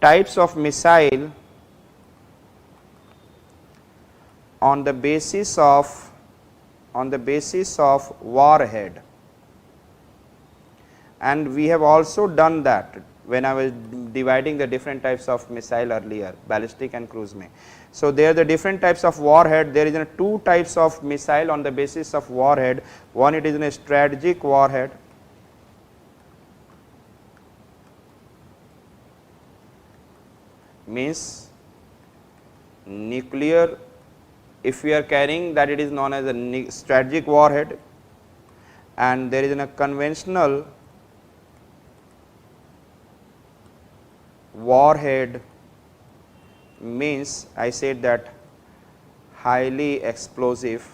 types of missile on the basis of warhead, and we have also done that when I was dividing the different types of missile earlier, ballistic and cruise missile. So, there are the different types of warhead. There is two types of missile on the basis of warhead. One, it is a strategic warhead, means nuclear. If we are carrying that, it is known as a strategic warhead, and there is a conventional warhead, means I said that highly explosive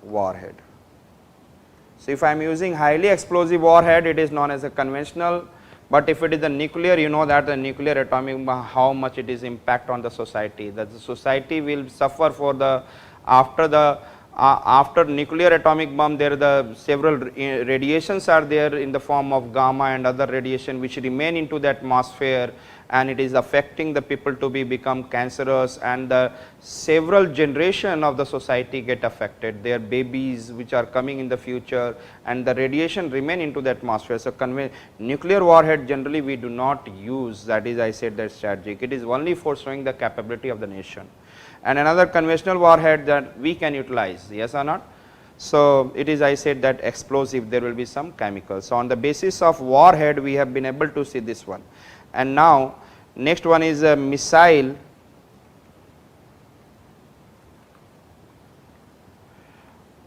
warhead. So, if I am using highly explosive warhead, it is known as a conventional, but if it is a nuclear, you know that the nuclear atomic bomb, how much it is impact on the society, that the society will suffer for the after nuclear atomic bomb. There are the several radiations are there in the form of gamma and other radiation which remain into the atmosphere, and it is affecting the people to become cancerous, and the several generation of the society get affected, their babies which are coming in the future, and the radiation remain into the atmosphere. So, nuclear warhead generally we do not use, that is I said that strategic, it is only for showing the capability of the nation. And another conventional warhead that we can utilize, yes or not. So, it is I said that explosive, there will be some chemicals. So, on the basis of warhead we have been able to see this one. And now next one is a missile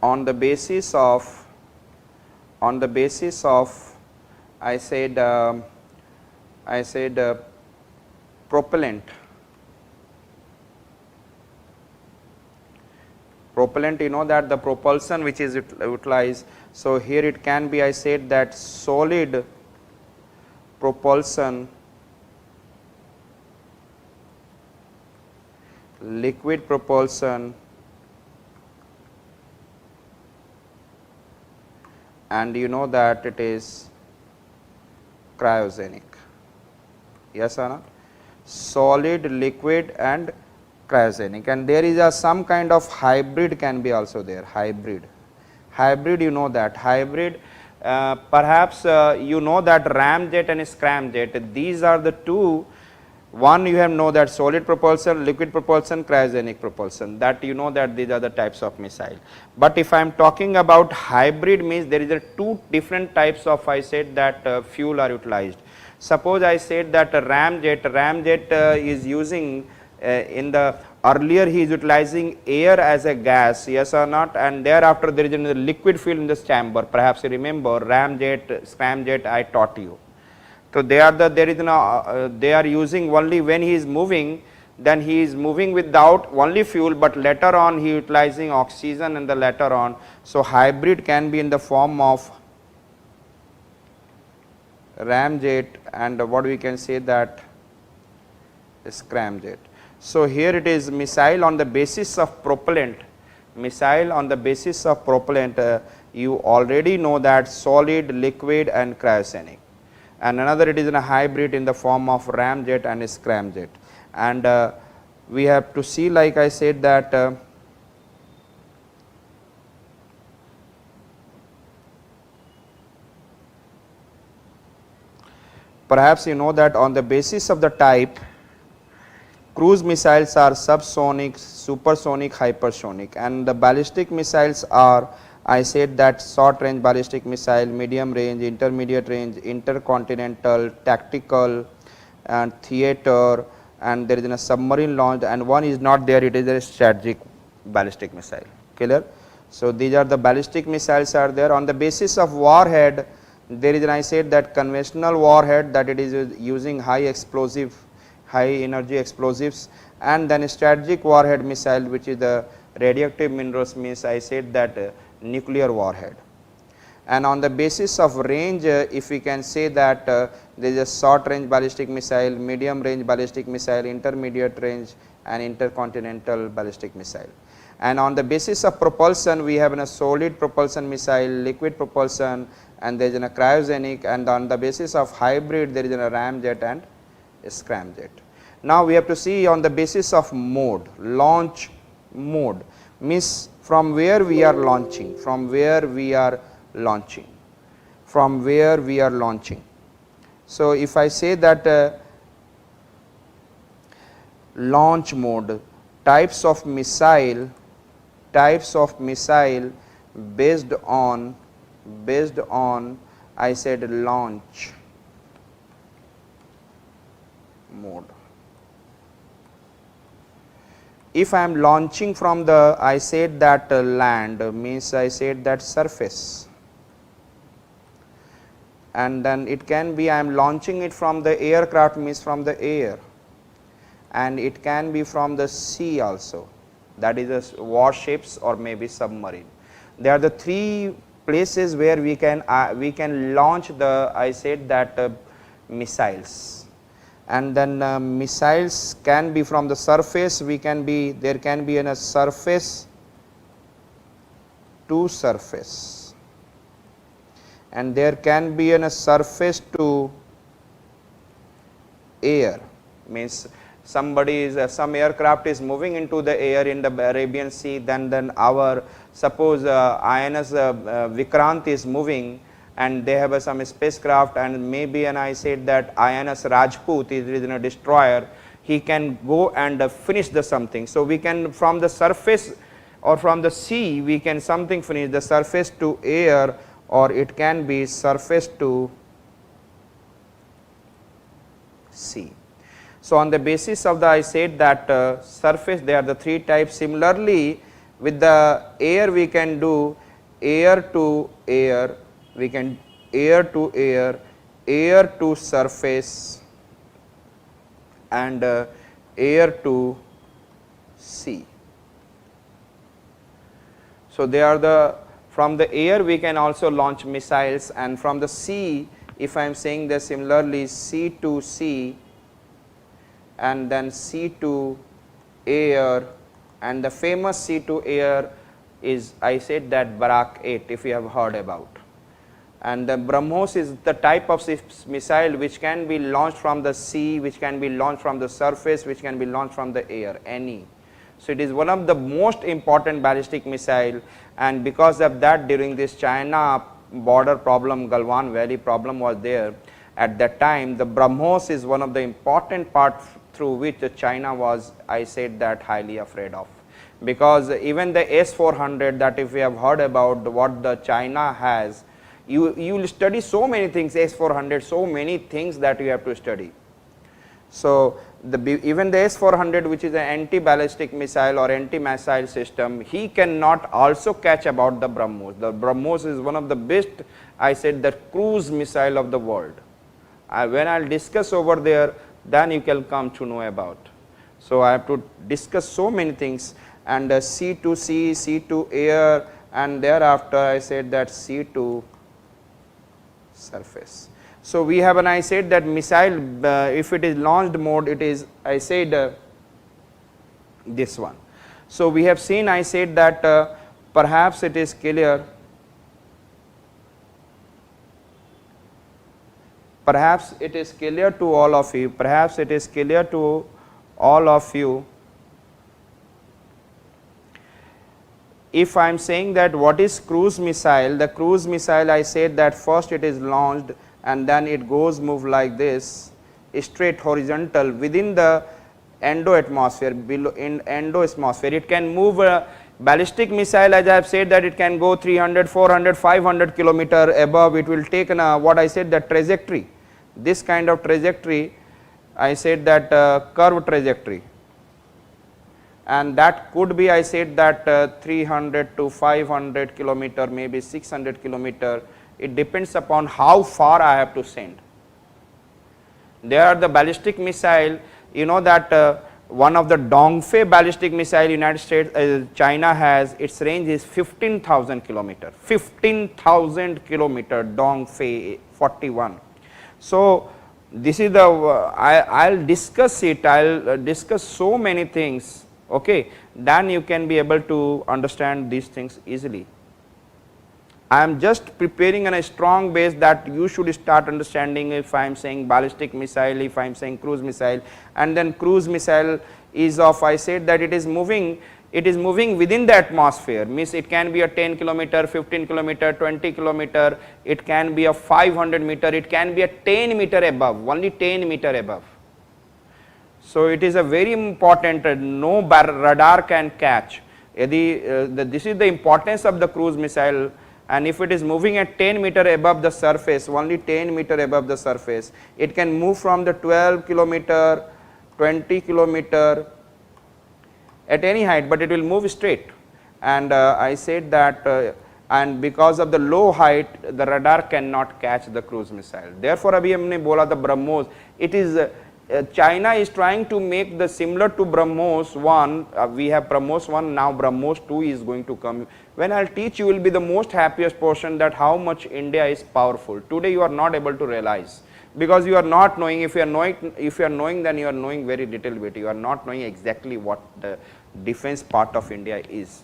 on the basis of I said propellant. Propellant, you know that the propulsion which is utilized. So, here it can be I said that solid propulsion, liquid propulsion, and you know that it is cryogenic, yes or not, solid, liquid and cryogenic. And there is some kind of hybrid can be also there, hybrid you know that hybrid, perhaps you know that ramjet and scramjet, these are the two. One you have know that solid propulsion, liquid propulsion, cryogenic propulsion, that you know that these are the types of missile. But if I am talking about hybrid, means there is two different types of I said that fuel are utilized. Suppose I said that ramjet is using in the earlier he is utilizing air as a gas, yes or not, and thereafter there is a liquid fuel in this chamber. Perhaps you remember ramjet, scramjet I taught you. So, they are using only when he is moving, then he is moving without only fuel, but later on he utilizing oxygen and the later on. So, hybrid can be in the form of ramjet and what we can say that scramjet. So, here it is missile on the basis of propellant, you already know that solid, liquid and cryogenic. And another it is in a hybrid in the form of ramjet and scramjet. And we have to see, like I said that perhaps you know that on the basis of the type, cruise missiles are subsonic, supersonic, hypersonic, and the ballistic missiles are I said that short range ballistic missile, medium range, intermediate range, intercontinental, tactical and theater, and there is a submarine launch, and one is not there, it is a strategic ballistic missile, clear. So, these are the ballistic missiles are there. On the basis of warhead, there is an I said that conventional warhead, that it is using high explosive, high energy explosives, and then strategic warhead missile which is the radioactive minerals, means I said that nuclear warhead. And on the basis of range, if we can say that there is a short range ballistic missile, medium range ballistic missile, intermediate range and intercontinental ballistic missile. And on the basis of propulsion, we have a solid propulsion missile, liquid propulsion, and there is a cryogenic, and on the basis of hybrid, there is a ramjet and a scramjet. Now we have to see on the basis of mode, launch mode, means from where we are launching, from where we are launching, from where we are launching. So if I say that launch mode, types of missile based on I said launch mode. If I am launching from the, I said that land, means I said that surface, and then it can be I am launching it from the aircraft, means from the air, and it can be from the sea also, that is warships or maybe submarine. There are the three places where we can launch the, I said that missiles. And then missiles can be from the surface, there can be in a surface to surface, and there can be in a surface to air, means somebody is some aircraft is moving into the air in the Arabian Sea, then our suppose INS Vikrant is moving, and they have some spacecraft, and maybe, and I said that INS Rajput is in a destroyer, he can go and finish the something. So we can from the surface or from the sea we can something finish the surface to air, or it can be surface to sea. So on the basis of the, I said that surface, there are the three types. Similarly with the air we can do air to air, we can air to air, air to surface, and air to sea. So they are the, from the air we can also launch missiles, and from the sea, if I am saying that similarly sea to sea, and then sea to air, and the famous sea to air is, I said that Barak 8, if you have heard about. And the BrahMos is the type of missile which can be launched from the sea, which can be launched from the surface, which can be launched from the air, any. So it is one of the most important ballistic missile, and because of that, during this China border problem, Galwan Valley problem was there at that time, the BrahMos is one of the important part through which China was, I said that, highly afraid of. Because even the S-400, that if you have heard about what the China has, you will study so many things, S-400, so many things that you have to study. So even the S-400, which is an anti-ballistic missile or anti-missile system, he cannot also catch about the BrahMos. The BrahMos is one of the best, I said, the cruise missile of the world. When I will discuss over there, then you can come to know about. So I have to discuss so many things, and sea to sea, sea to air, and thereafter I said that sea to surface. So we have, and I said that missile, if it is launched mode, it is, I said this one. So we have seen, I said that perhaps it is clear, perhaps it is clear to all of you, perhaps it is clear to all of you. If I am saying that what is cruise missile, the cruise missile, I said that first it is launched and then it goes move like this, straight horizontal within the endo atmosphere, below in endo atmosphere. It can move a ballistic missile, as I have said that it can go 300, 400, 500 kilometer above. It will take what I said, that trajectory, this kind of trajectory, I said that curve trajectory. And that could be, I said that 300 to 500 kilometer, maybe 600 kilometer. It depends upon how far I have to send. There are the ballistic missile, you know that one of the Dongfei ballistic missile United States, China has, its range is 15,000 kilometer, 15,000 kilometer, Dongfei 41. So this is the, I'll discuss it, I'll discuss so many things okay, then you can be able to understand these things easily. I am just preparing a strong base that you should start understanding. If I am saying ballistic missile, if I am saying cruise missile, and then cruise missile is of, I said that it is moving within the atmosphere, means it can be a 10 kilometer, 15 kilometer, 20 kilometer, it can be a 500 meter, it can be a 10 meter above, only 10 meter above. So it is a very important, no radar can catch. This is the importance of the cruise missile, and if it is moving at 10 meter above the surface, only 10 meter above the surface, it can move from the 12 kilometer, 20 kilometer at any height, but it will move straight. And I said that and because of the low height, the radar cannot catch the cruise missile. Therefore abhi humne bola the BrahMos, it is China is trying to make the similar to BrahMos 1, we have BrahMos 1, now BrahMos 2 is going to come. When I will teach, you will be the most happiest portion that how much India is powerful. Today you are not able to realize, because you are not knowing. If you are knowing, then you are knowing very little bit, you are not knowing exactly what the defense part of India is.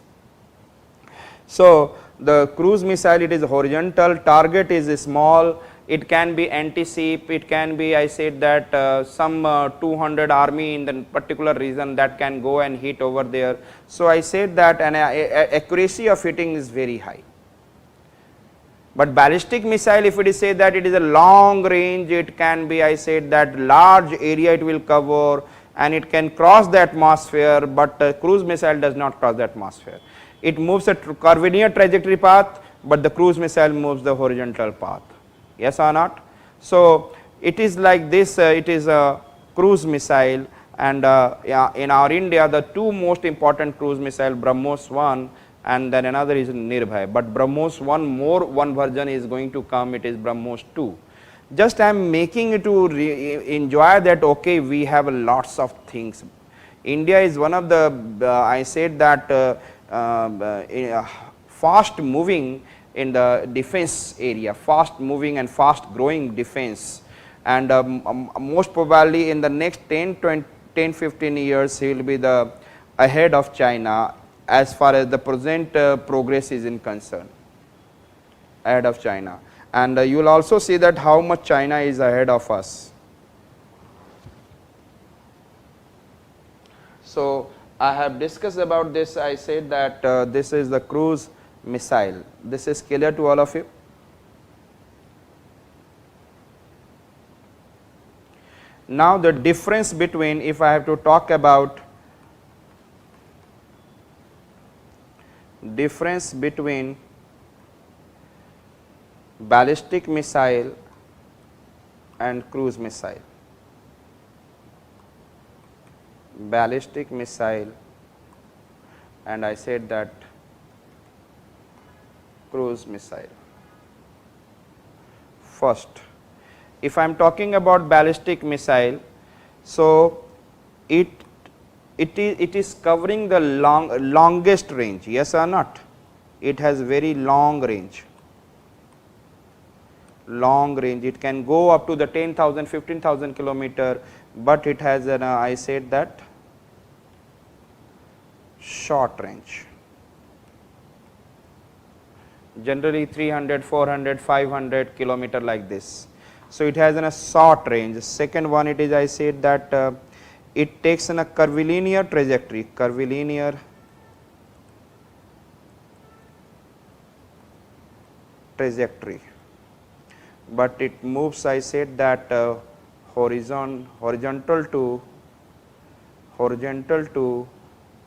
So the cruise missile, it is horizontal, target is small, it can be anti-ship, it can be, I said that some 200 army in the particular region that can go and hit over there. So I said that an accuracy of hitting is very high. But ballistic missile, if it is said that it is a long range, it can be, I said that large area it will cover and it can cross the atmosphere, but cruise missile does not cross the atmosphere. It moves a curvilinear trajectory path, but the cruise missile moves the horizontal path. Yes or not? So it is like this, it is a cruise missile, and yeah, in our India the two most important cruise missile, BrahMos 1 and then another is Nirbhay, but BrahMos 1 one version is going to come, it is BrahMos 2. Just I am making it to enjoy that, okay, we have lots of things. India is one of the, I said that fast moving in the defense area, fast moving and fast growing defense, and most probably in the next 10-15 years he will be the ahead of China as far as the present progress is in concern, ahead of China. And you will also see that how much China is ahead of us. So I have discussed about this. I said that this is the cruise missile. This is clear to all of you. Now the difference between, if I have to talk about difference between ballistic missile and cruise missile. Ballistic missile, and I said that cruise missile. First, if I am talking about ballistic missile, so it is covering the longest range, yes or not? It has very long range. Long range, it can go up to the 10,000, 15,000 kilometer, but it has an I said that short range, generally 300, 400, 500 kilometer like this. So it has a short range. Second one, it is, I said that it takes in a curvilinear trajectory, curvilinear trajectory, but it moves, I said that horizontal to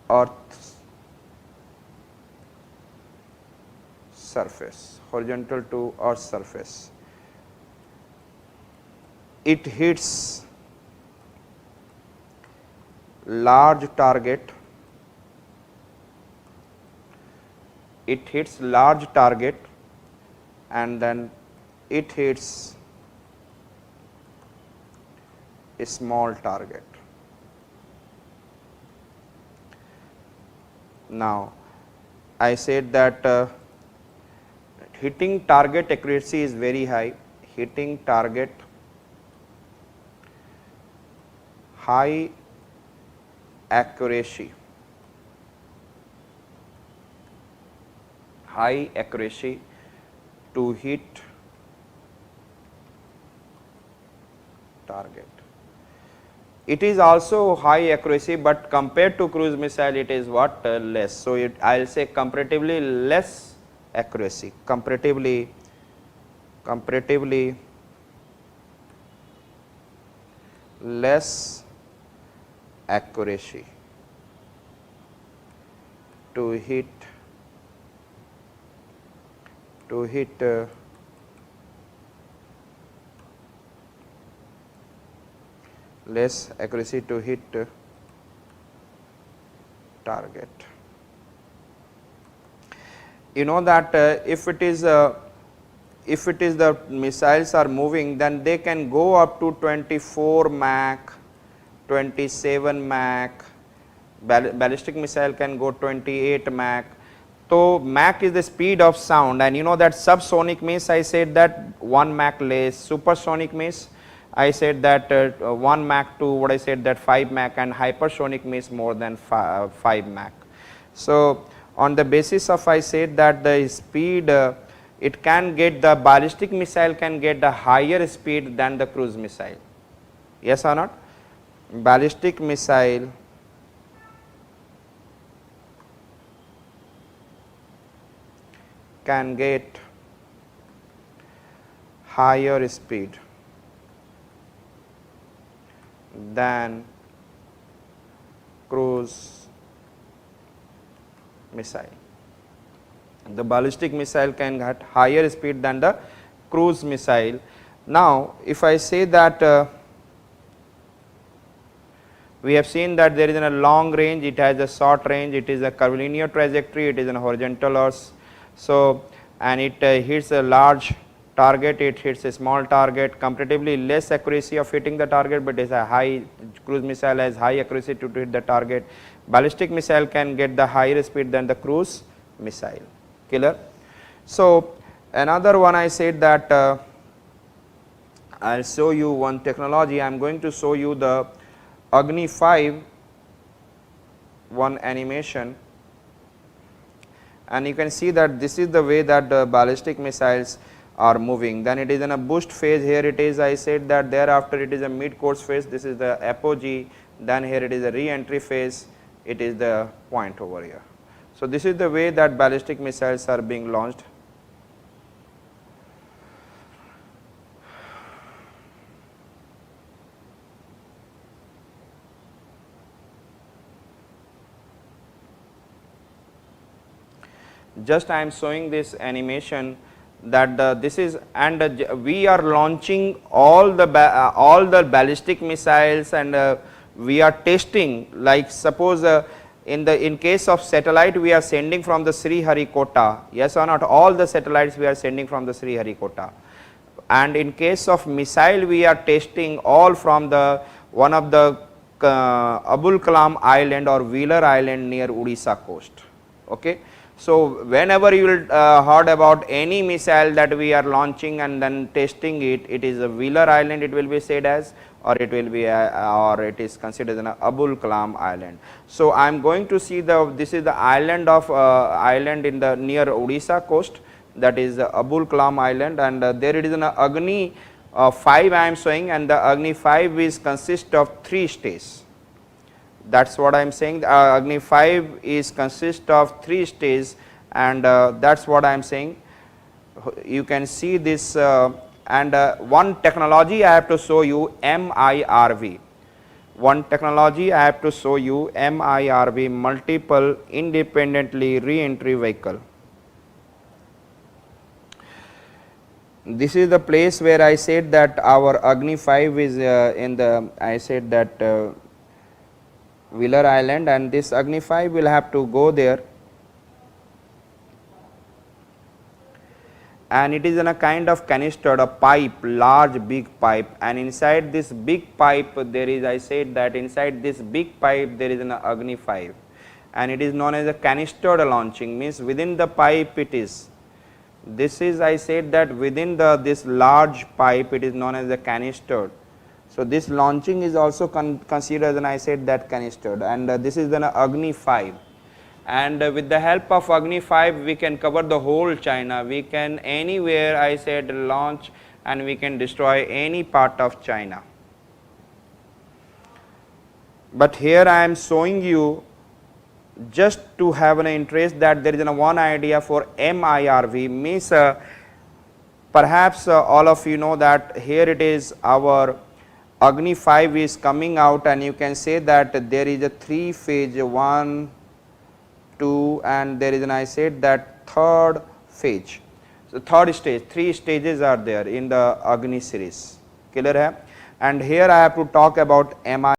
Earth's surface, horizontal to Earth's surface. It hits large target, it hits large target, and then it hits a small target. Now I said that hitting target accuracy is very high, hitting target high accuracy, high accuracy to hit target. It is also high accuracy, but compared to cruise missile it is what? Less. So, I will say comparatively less accuracy, comparatively less accuracy to hit less accuracy to hit target. You know that if it is the missiles are moving, then they can go up to 24 Mach, 27 Mach, ballistic missile can go 28 Mach. So, Mach is the speed of sound, and you know that subsonic means I said that 1 Mach less, supersonic means I said that 1 Mach to what I said that 5 Mach, and hypersonic means more than 5 Mach. So, on the basis of I said that the speed it can get, the ballistic missile can get the higher speed than the cruise missile, yes or not? Ballistic missile can get higher speed than cruise missile. The ballistic missile can get higher speed than the cruise missile. Now, if I say that we have seen that there is a long range, it has a short range, it is a curvilinear trajectory, it is a horizontal arc. So, and it hits a large target, it hits a small target, comparatively less accuracy of hitting the target, but is a high, cruise missile has high accuracy to hit the target. Ballistic missile can get the higher speed than the cruise missile. Clear? So, another one I said that I will show you one technology. I am going to show you the Agni 5 one animation, and you can see that this is the way that the ballistic missiles are moving. Then it is in a boost phase. Here it is, I said that thereafter it is a mid course phase, this is the apogee, then here it is a re-entry phase, it is the point over here. So, this is the way that ballistic missiles are being launched. Just I am showing this animation that this is, and we are launching all the ballistic missiles, and we are testing, like suppose in case of satellite we are sending from the Sriharikota, yes or not, all the satellites we are sending from the Sriharikota, and in case of missile we are testing all from the one of the Abul Kalam island or Wheeler island near Odisha coast. Okay. So, whenever you will heard about any missile that we are launching and then testing it, it is a Wheeler island it will be said as, or it will be or it is considered an Abul Kalam island. So, I am going to see this is the island of island in the near Odisha coast, that is the Abul Kalam island, and there it is an Agni 5 I am showing, and the Agni 5 is consist of 3 stages. That is what I am saying. Agni 5 is consist of 3 stages, and that is what I am saying. You can see this, and one technology I have to show you, MIRV. One technology I have to show you, MIRV, multiple independently re-entry vehicle. This is the place where I said that our Agni 5 is in the, I said that Wheeler island, and this Agni 5 will have to go there, and it is in a kind of canister, a pipe, large big pipe, and inside this big pipe there is, I said that inside this big pipe there is an Agni 5, and it is known as a canister launching, means within the pipe it is. This is, I said that within this large pipe it is known as a canister. So, this launching is also considered as, and I said that canister, and this is the Agni 5, and with the help of Agni 5 we can cover the whole China. We can anywhere, I said, launch and we can destroy any part of China. But here I am showing you just to have an interest that there is one idea for MIRV, means perhaps all of you know that here it is, our Agni 5 is coming out, and you can say that there is a 3 phase, 1, 2, and there is I said that third phase. So third stage, 3 stages are there in the Agni series. Clear hai? And here I have to talk about MI.